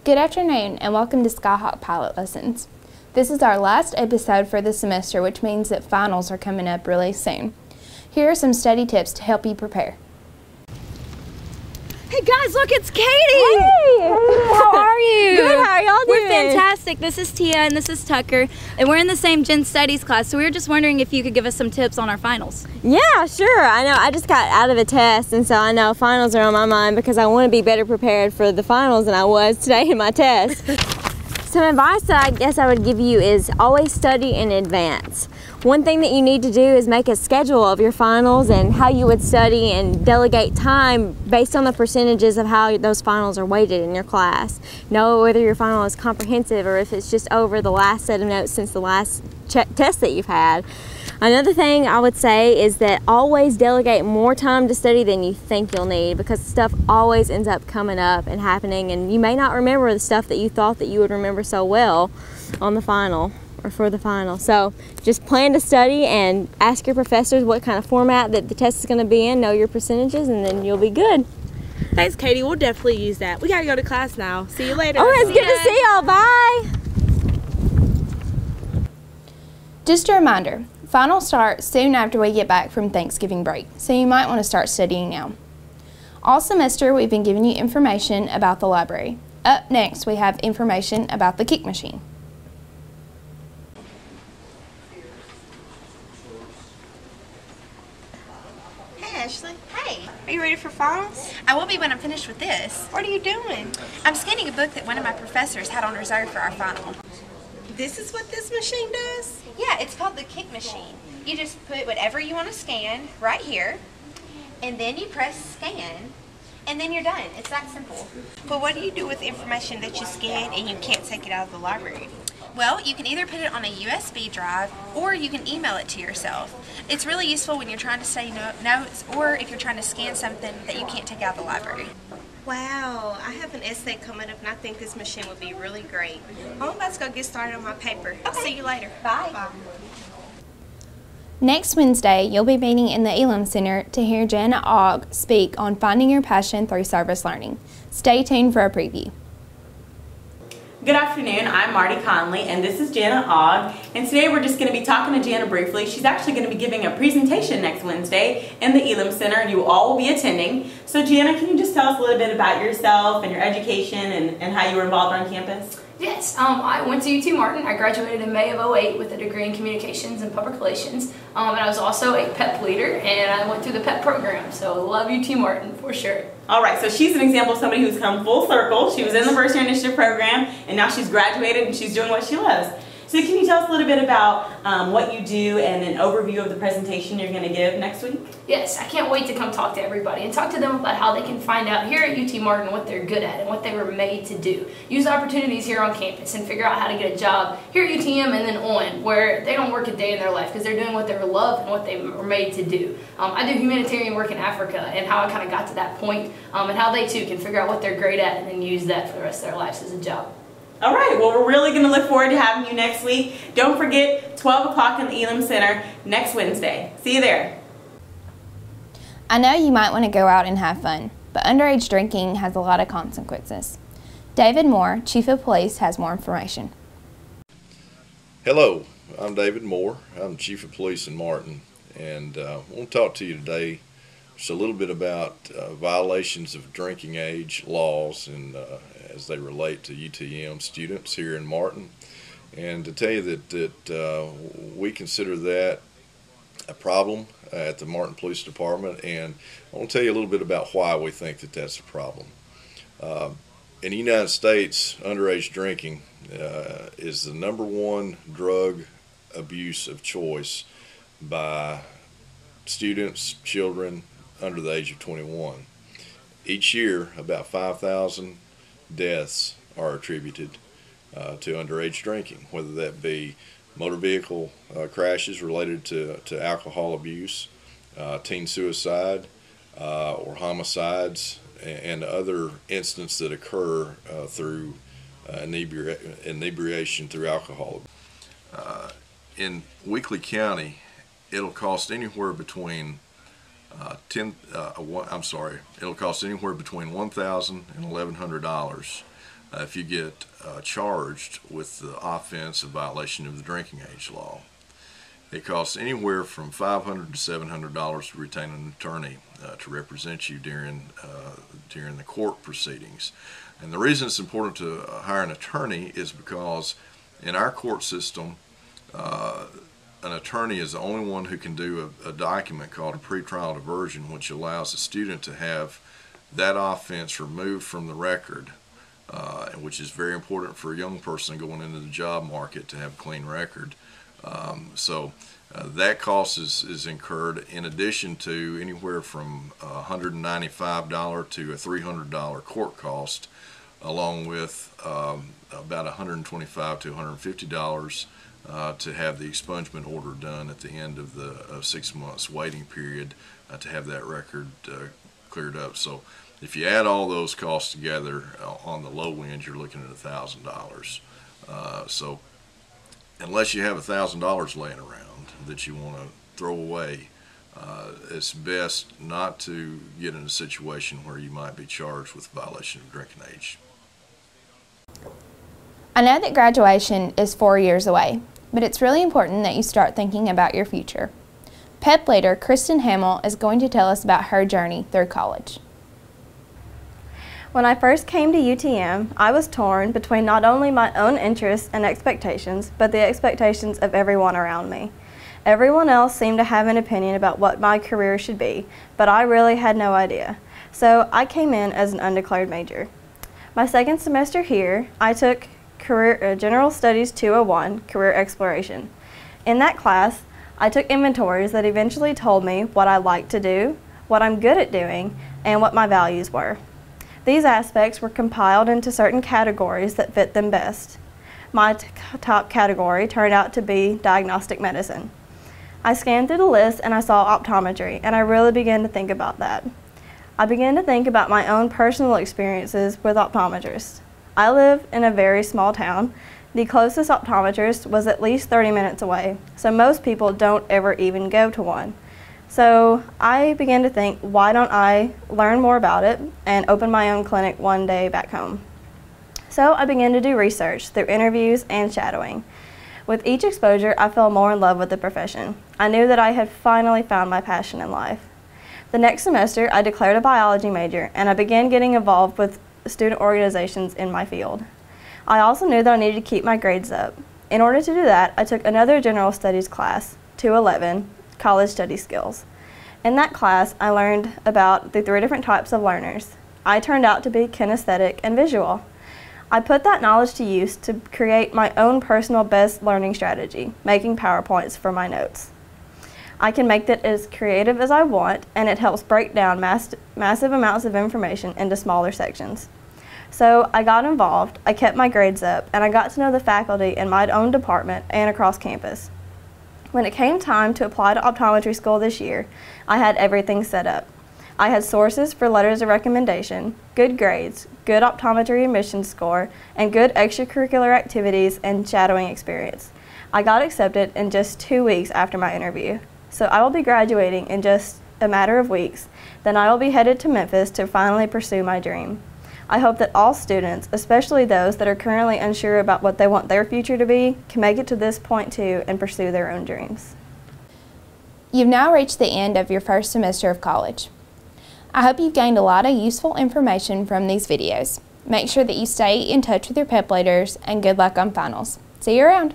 Good afternoon and welcome to Skyhawk Pilot Lessons. This is our last episode for the semester, which means that finals are coming up really soon. Here are some study tips to help you prepare. Hey guys, look, it's Katie! Hey! How are you? Good, how are y'all doing? We're fantastic. This is Tia and this is Tucker, and we're in the same Gen Studies class, so we were just wondering if you could give us some tips on our finals. Yeah, sure. I know I just got out of a test, and so I know finals are on my mind because I want to be better prepared for the finals than I was today in my test. Some advice that I guess I would give you is always study in advance. One thing that you need to do is make a schedule of your finals and how you would study and delegate time based on the percentages of how those finals are weighted in your class. Know whether your final is comprehensive or if it's just over the last set of notes since the last test that you've had. Another thing I would say is that always delegate more time to study than you think you'll need, because stuff always ends up coming up and happening, and you may not remember the stuff that you thought that you would remember so well on the final or for the final. So just plan to study and ask your professors what kind of format that the test is going to be in, know your percentages, and then you'll be good. Thanks, Katie. We'll definitely use that. We gotta go to class now. See you later. Oh, it's good to see y'all. Bye. Just a reminder, finals start soon after we get back from Thanksgiving break, so you might want to start studying now. All semester we've been giving you information about the library. Up next we have information about the KIC Machine. Hey Ashley. Hey, Are you ready for finals? I will be when I'm finished with this. What are you doing? I'm scanning a book that one of my professors had on reserve for our final. This is what this machine does? Yeah, it's called the KIC Machine. You just put whatever you want to scan right here, and then you press scan, and then you're done. It's that simple. But what do you do with information that you scan and you can't take it out of the library? Well, you can either put it on a USB drive or you can email it to yourself. It's really useful when you're trying to study notes or if you're trying to scan something that you can't take out of the library. Wow, I have an essay coming up and I think this machine would be really great. I'm about to go get started on my paper. Okay. See you later. Bye. Bye. Next Wednesday, you'll be meeting in the Elam Center to hear Jana Ogg speak on finding your passion through service learning. Stay tuned for a preview. Good afternoon, I'm Marty Conley and this is Jana Ogg, and today we're just going to be talking to Jana briefly. She's actually going to be giving a presentation next Wednesday in the Elam Center and you all will be attending. So Jana, can you just tell us a little bit about yourself and your education and how you were involved on campus? Yes, I went to UT Martin. I graduated in May of '08 with a degree in communications and public relations, and I was also a PEP leader, and I went through the PEP program, so love UT Martin for sure. All right, so she's an example of somebody who's come full circle. She was in the First Year Initiative program, and now she's graduated and she's doing what she loves. So can you tell us a little bit about what you do and an overview of the presentation you're going to give next week? Yes, I can't wait to come talk to everybody and talk to them about how they can find out here at UT Martin what they're good at and what they were made to do. Use the opportunities here on campus and figure out how to get a job here at UTM and then on, where they don't work a day in their life because they're doing what they love and what they were made to do. I do humanitarian work in Africa and how I kind of got to that point, and how they too can figure out what they're great at and then use that for the rest of their lives as a job. All right, well, we're really going to look forward to having you next week. Don't forget, 12 o'clock in the Elam Center next Wednesday. See you there. I know you might want to go out and have fun, but underage drinking has a lot of consequences. David Moore, Chief of Police, has more information. Hello, I'm David Moore. I'm Chief of Police in Martin, and I want to talk to you today just a little bit about violations of drinking age laws and as they relate to UTM students here in Martin, and to tell you that we consider that a problem at the Martin Police Department, and I want to tell you a little bit about why we think that that's a problem. In the United States, underage drinking is the #1 drug abuse of choice by students, children under the age of 21. Each year, about 5,000 deaths are attributed to underage drinking, whether that be motor vehicle crashes related to alcohol abuse, teen suicide, or homicides, and other incidents that occur through inebriation through alcohol. In Weakley County, it'll cost anywhere between it'll cost anywhere between $1,000 and $1,100 if you get charged with the offense of violation of the drinking age law. It costs anywhere from $500 to $700 to retain an attorney to represent you during the court proceedings. And the reason it's important to hire an attorney is because in our court system, an attorney is the only one who can do a document called a pretrial diversion, which allows the student to have that offense removed from the record, which is very important for a young person going into the job market to have a clean record. So that cost is incurred in addition to anywhere from $195 to a $300 court cost, along with about $125 to $150 to have the expungement order done at the end of the 6 months waiting period to have that record cleared up. So if you add all those costs together, on the low end you're looking at $1,000. So unless you have $1,000 laying around that you want to throw away, it's best not to get in a situation where you might be charged with violation of drinking age. I know that graduation is 4 years away, but it's really important that you start thinking about your future. PEP leader Kristen Hamill is going to tell us about her journey through college. When I first came to UTM, I was torn between not only my own interests and expectations, but the expectations of everyone around me. Everyone else seemed to have an opinion about what my career should be, but I really had no idea. So I came in as an undeclared major. My second semester here, I took General Studies 201, Career Exploration. In that class, I took inventories that eventually told me what I liked to do, what I'm good at doing, and what my values were. These aspects were compiled into certain categories that fit them best. My top category turned out to be diagnostic medicine. I scanned through the list and I saw optometry, and I really began to think about that. I began to think about my own personal experiences with optometrists. I live in a very small town. The closest optometrist was at least 30 minutes away, so most people don't ever even go to one. So I began to think, why don't I learn more about it and open my own clinic one day back home? So I began to do research through interviews and shadowing. With each exposure, I fell more in love with the profession. I knew that I had finally found my passion in life. The next semester, I declared a biology major, and I began getting involved with student organizations in my field. I also knew that I needed to keep my grades up. In order to do that, I took another general studies class, 211, College Study Skills. In that class, I learned about the 3 different types of learners. I turned out to be kinesthetic and visual. I put that knowledge to use to create my own personal best learning strategy, making PowerPoints for my notes. I can make that as creative as I want, and it helps break down massive amounts of information into smaller sections. So I got involved, I kept my grades up, and I got to know the faculty in my own department and across campus. When it came time to apply to optometry school this year, I had everything set up. I had sources for letters of recommendation, good grades, good optometry admissions score, and good extracurricular activities and shadowing experience. I got accepted in just 2 weeks after my interview. So I will be graduating in just a matter of weeks. Then I will be headed to Memphis to finally pursue my dream. I hope that all students, especially those that are currently unsure about what they want their future to be, can make it to this point too and pursue their own dreams. You've now reached the end of your first semester of college. I hope you've gained a lot of useful information from these videos. Make sure that you stay in touch with your PEP leaders, and good luck on finals. See you around.